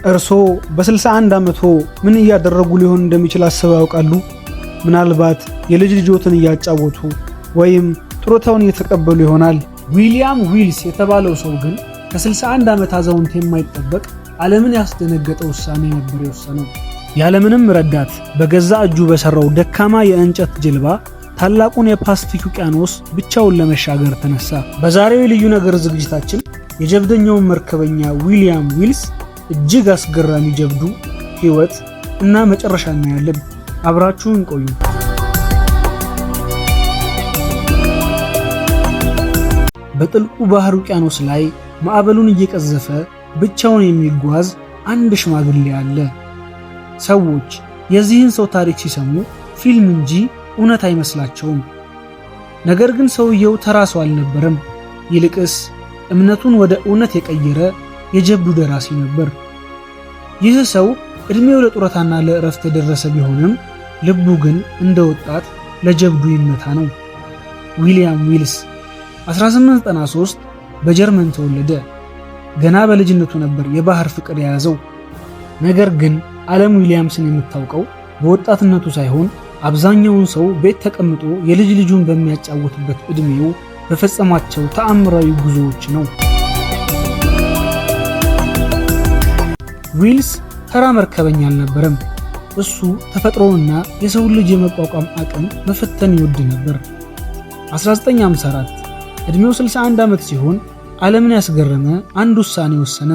እርስዎ በ61 ዓመቶ ምን እያደረጉ ሊሆን እንደሚችል አስበው ያውቃሉ? ምናልባት የልጅ ልጆትን እያጫወቱ ወይም ጡረታውን እየተቀበሉ ይሆናል። ዊሊያም ዊልስ የተባለው ሰው ግን ከ61 ዓመት አዛውንት የማይጠበቅ ዓለምን ያስደነገጠ ውሳኔ ነበር የወሰነው። ያለምንም ረዳት በገዛ እጁ በሰራው ደካማ የእንጨት ጀልባ ታላቁን የፓስፊክ ውቅያኖስ ብቻውን ለመሻገር ተነሳ። በዛሬው የልዩ ነገር ዝግጅታችን የጀብደኛውን መርከበኛ ዊሊያም ዊልስ እጅግ አስገራሚ ጀብዱ፣ ሕይወት እና መጨረሻ እናያለን። አብራችሁን ቆዩ። በጥልቁ ባህር ውቅያኖስ ላይ ማዕበሉን እየቀዘፈ ብቻውን የሚጓዝ አንድ ሽማግሌ አለ። ሰዎች የዚህን ሰው ታሪክ ሲሰሙ ፊልም እንጂ እውነት አይመስላቸውም። ነገር ግን ሰውየው ተራ ሰው አልነበረም። ይልቅስ እምነቱን ወደ እውነት የቀየረ የጀብዱ ደራሲ ነበር። ይህ ሰው ዕድሜው ለጡረታና ለእረፍት የደረሰ ቢሆንም ልቡ ግን እንደ ወጣት ለጀብዱ ይመታ ነው። ዊሊያም ዊልስ 1893 በጀርመን ተወለደ። ገና በልጅነቱ ነበር የባህር ፍቅር የያዘው። ነገር ግን ዓለም ዊሊያምስን የምታውቀው በወጣትነቱ ሳይሆን አብዛኛውን ሰው ቤት ተቀምጦ የልጅ ልጁን በሚያጫወትበት ዕድሜው በፈጸማቸው ተአምራዊ ጉዞዎች ነው። ዊልስ ተራ መርከበኛ አልነበረም። እሱ ተፈጥሮንና የሰውን ልጅ የመቋቋም አቅም መፈተን ይወድ ነበር። 1954 ዕድሜው 61 ዓመት ሲሆን ዓለምን ያስገረመ አንድ ውሳኔ ወሰነ።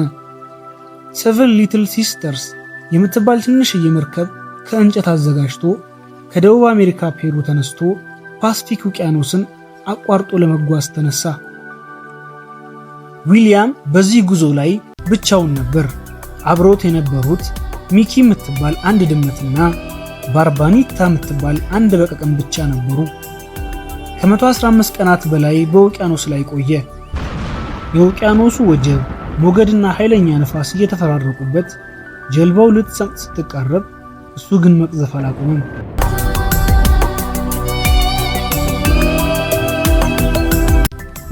ሰቨን ሊትል ሲስተርስ የምትባል ትንሽዬ መርከብ ከእንጨት አዘጋጅቶ ከደቡብ አሜሪካ ፔሩ ተነስቶ ፓስፊክ ውቅያኖስን አቋርጦ ለመጓዝ ተነሳ። ዊሊያም በዚህ ጉዞ ላይ ብቻውን ነበር። አብሮት የነበሩት ሚኪ የምትባል አንድ ድመትና ባርባኒታ የምትባል አንድ በቀቀን ብቻ ነበሩ። ከ115 ቀናት በላይ በውቅያኖስ ላይ ቆየ። የውቅያኖሱ ወጀብ፣ ሞገድና ኃይለኛ ነፋስ እየተፈራረቁበት ጀልባው ልትሰምጥ ስትቃረብ እሱ ግን መቅዘፍ አላቆመም።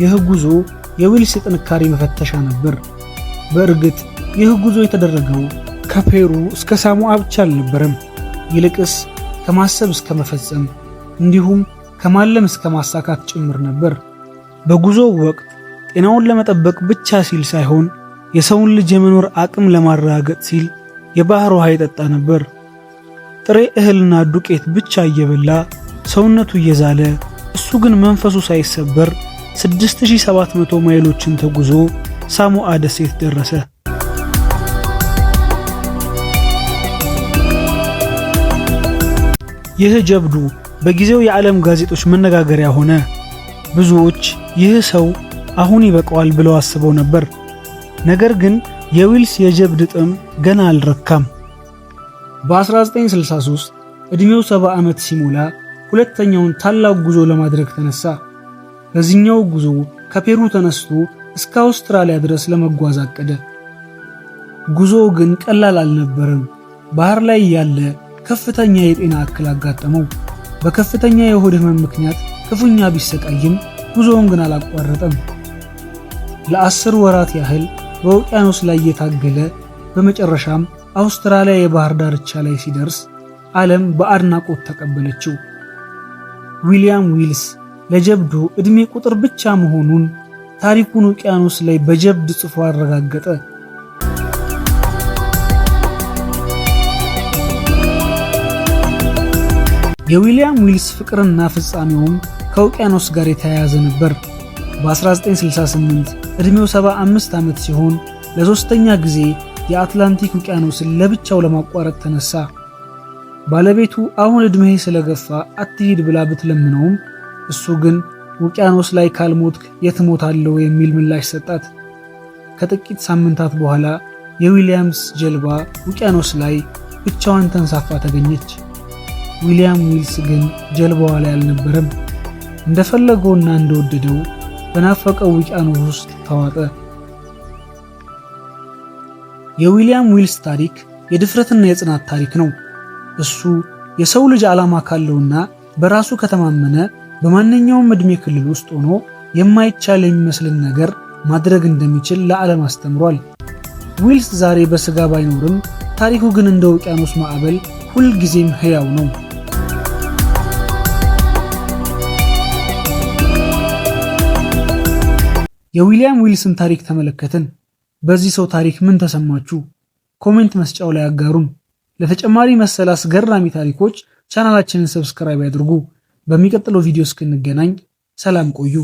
ይህ ጉዞ የዊልስ የጥንካሬ መፈተሻ ነበር። በእርግጥ ይህ ጉዞ የተደረገው ከፔሩ እስከ ሳሞአ ብቻ አልነበረም። ይልቅስ ከማሰብ እስከ መፈጸም እንዲሁም ከማለም እስከ ማሳካት ጭምር ነበር። በጉዞው ወቅት ጤናውን ለመጠበቅ ብቻ ሲል ሳይሆን የሰውን ልጅ የመኖር አቅም ለማረጋገጥ ሲል የባህር ውሃ ይጠጣ ነበር። ጥሬ እህልና ዱቄት ብቻ እየበላ ሰውነቱ እየዛለ እሱ ግን መንፈሱ ሳይሰበር 6700 ማይሎችን ተጉዞ ሳሞአ ደሴት ደረሰ። ይህ ጀብዱ በጊዜው የዓለም ጋዜጦች መነጋገሪያ ሆነ። ብዙዎች ይህ ሰው አሁን ይበቃዋል ብለው አስበው ነበር። ነገር ግን የዊልስ የጀብድ ጥም ገና አልረካም። በ1963 ዕድሜው 70 ዓመት ሲሞላ ሁለተኛውን ታላቅ ጉዞ ለማድረግ ተነሳ። በዚህኛው ጉዞ ከፔሩ ተነስቶ እስከ አውስትራሊያ ድረስ ለመጓዝ አቀደ። ጉዞው ግን ቀላል አልነበረም። ባህር ላይ ያለ ከፍተኛ የጤና እክል አጋጠመው። በከፍተኛ የሆድ ህመም ምክንያት ክፉኛ ቢሰቃይም ጉዞውን ግን አላቋረጠም። ለ10 ወራት ያህል በውቅያኖስ ላይ የታገለ በመጨረሻም አውስትራሊያ የባህር ዳርቻ ላይ ሲደርስ ዓለም በአድናቆት ተቀበለችው። ዊሊያም ዊልስ ለጀብዱ ዕድሜ ቁጥር ብቻ መሆኑን ታሪኩን ውቅያኖስ ላይ በጀብድ ጽፎ አረጋገጠ። የዊሊያም ዊልስ ፍቅርና ፍጻሜውም ከውቅያኖስ ጋር የተያያዘ ነበር። በ1968 ዕድሜው 75 ዓመት ሲሆን ለሶስተኛ ጊዜ የአትላንቲክ ውቅያኖስን ለብቻው ለማቋረጥ ተነሳ። ባለቤቱ አሁን ዕድሜህ ስለገፋ አትሂድ ብላ ብትለምነውም እሱ ግን ውቅያኖስ ላይ ካልሞትክ የት እሞታለሁ የሚል ምላሽ ሰጣት። ከጥቂት ሳምንታት በኋላ የዊሊያምስ ጀልባ ውቅያኖስ ላይ ብቻዋን ተንሳፋ ተገኘች። ዊሊያም ዊልስ ግን ጀልባዋ ላይ አልነበረም። እንደፈለገውና እንደወደደው በናፈቀው ውቅያኖስ ውስጥ ተዋጠ። የዊሊያም ዊልስ ታሪክ የድፍረትና የጽናት ታሪክ ነው። እሱ የሰው ልጅ ዓላማ ካለውና በራሱ ከተማመነ በማንኛውም ዕድሜ ክልል ውስጥ ሆኖ የማይቻል የሚመስልን ነገር ማድረግ እንደሚችል ለዓለም አስተምሯል። ዊልስ ዛሬ በስጋ ባይኖርም ታሪኩ ግን እንደ ውቅያኖስ ማዕበል ሁልጊዜም ሕያው ነው። የዊሊያም ዊልስን ታሪክ ተመለከትን። በዚህ ሰው ታሪክ ምን ተሰማችሁ? ኮሜንት መስጫው ላይ አጋሩን። ለተጨማሪ መሰል አስገራሚ ታሪኮች ቻናላችንን ሰብስክራይብ ያድርጉ። በሚቀጥለው ቪዲዮ እስክንገናኝ ሰላም ቆዩ።